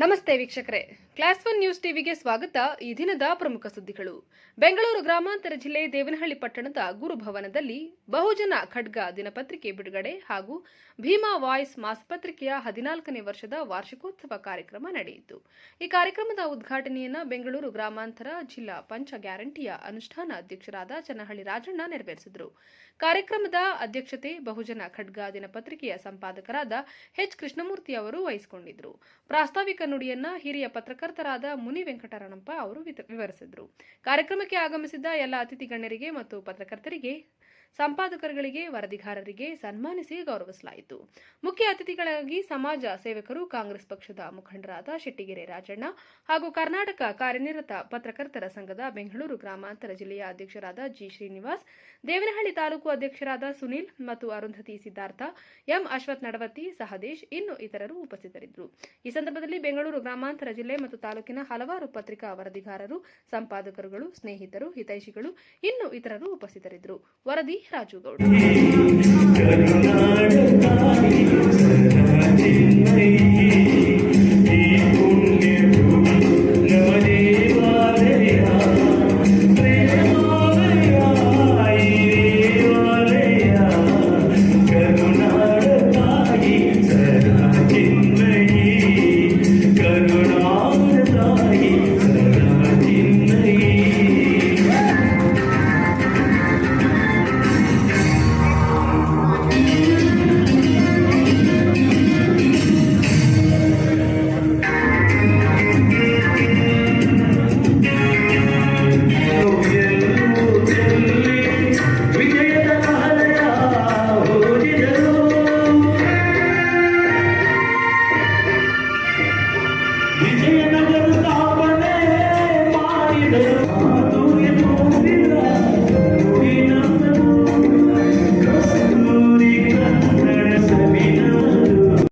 ನಮಸ್ತೆ ವೀಕ್ಷಕರೇ, class 1 news ಟಿವಿಗೆ ಸ್ವಾಗತ. ಈ ದಿನದ ಪ್ರಮುಖ ಸುದ್ದಿಗಳು. ಬೆಂಗಳೂರು ಗ್ರಾಮಾಂತರ ಜಿಲ್ಲೆ ದೇವನಹಳ್ಳಿ ಪಟ್ಟಣದ ಗುರುಭವನದಲ್ಲಿ ಬಹುಜನ ಖಡ್ಗ ದಿನಪತ್ರಿಕೆ ಬಿಡುಗಡೆ ಹಾಗೂ ಭೀಮಾ ವಾಯ್ಸ್ ಮಾಸಪತ್ರಿಕೆಯ 14ನೇ ವರ್ಷದ ವಾರ್ಷಿಕೋತ್ಸವ ಕಾರ್ಯಕ್ರಮ ನಡೆಯಿತು. ಈ ಕಾರ್ಯಕ್ರಮದ ಉದ್ಘಾಟನೆಯನ್ನು ಬೆಂಗಳೂರು ಗ್ರಾಮಾಂತರ ಜಿಲ್ಲಾ ಪಂಚ ಗ್ಯಾರಂಟಿಯ ಅನುಷ್ಠಾನ ಅಧ್ಯಕ್ಷರಾದ ಚನ್ನಹಳ್ಳಿ ರಾಜಣ್ಣ ನೆರವೇರಿಸಿದರು. ಕಾರ್ಯಕ್ರಮದ ಅಧ್ಯಕ್ಷತೆ ಬಹುಜನ ಖಡ್ಗ ದಿನಪತ್ರಿಕೆಯ ಸಂಪಾದಕರಾದ ಎಚ್ ಕೃಷ್ಣಮೂರ್ತಿ ಅವರು ವಹಿಸಿಕೊಂಡಿದ್ದರು. ಪ್ರಾಸ್ತಾವಿಕ ನುಡಿಯನ್ನ ಹಿರಿಯ ಪತ್ರಕರ್ತರಾದ ಮುನಿ ವೆಂಕಟರಮಣಪ್ಪ ಅವರು ವಿವರಿಸಿದರು. ಕಾರ್ಯಕ್ರಮಕ್ಕೆ ಆಗಮಿಸಿದ್ದ ಎಲ್ಲ ಅತಿಥಿ ಗಣ್ಯರಿಗೆ ಮತ್ತು ಪತ್ರಕರ್ತರಿಗೆ, ಸಂಪಾದಕರುಗಳಿಗೆ, ವರದಿಗಾರರಿಗೆ ಸನ್ಮಾನಿಸಿ ಗೌರವಿಸಲಾಯಿತು. ಮುಖ್ಯ ಅತಿಥಿಗಳಾಗಿ ಸಮಾಜ ಸೇವಕರು, ಕಾಂಗ್ರೆಸ್ ಪಕ್ಷದ ಮುಖಂಡರಾದ ಶೆಟ್ಟಿಗೆರೆ ರಾಜಣ್ಣ ಹಾಗೂ ಕರ್ನಾಟಕ ಕಾರ್ಯನಿರತ ಪತ್ರಕರ್ತರ ಸಂಘದ ಬೆಂಗಳೂರು ಗ್ರಾಮಾಂತರ ಜಿಲ್ಲೆಯ ಅಧ್ಯಕ್ಷರಾದ ಜಿ ಶ್ರೀನಿವಾಸ್, ದೇವನಹಳ್ಳಿ ತಾಲೂಕು ಅಧ್ಯಕ್ಷರಾದ ಸುನೀಲ್ ಮತ್ತು ಅರುಂಧತಿ ಸಿದ್ಧಾರ್ಥ, ಎಂ ಅಶ್ವಥ್ ನಡವತ್ತಿ, ಸಹದೇಶ್ ಇನ್ನು ಇತರರು ಉಪಸ್ಥಿತರಿದ್ದರು. ಈ ಸಂದರ್ಭದಲ್ಲಿ ಬೆಂಗಳೂರು ಗ್ರಾಮಾಂತರ ಜಿಲ್ಲೆ ಮತ್ತು ತಾಲೂಕಿನ ಹಲವಾರು ಪತ್ರಿಕಾ ವರದಿಗಾರರು, ಸಂಪಾದಕರುಗಳು, ಸ್ನೇಹಿತರು, ಹಿತೈಷಿಗಳು ಇನ್ನು ಇತರರು ಉಪಸ್ಥಿತರಿದ್ದರು. ವರದಿ ರಾಜುಗೌಡ.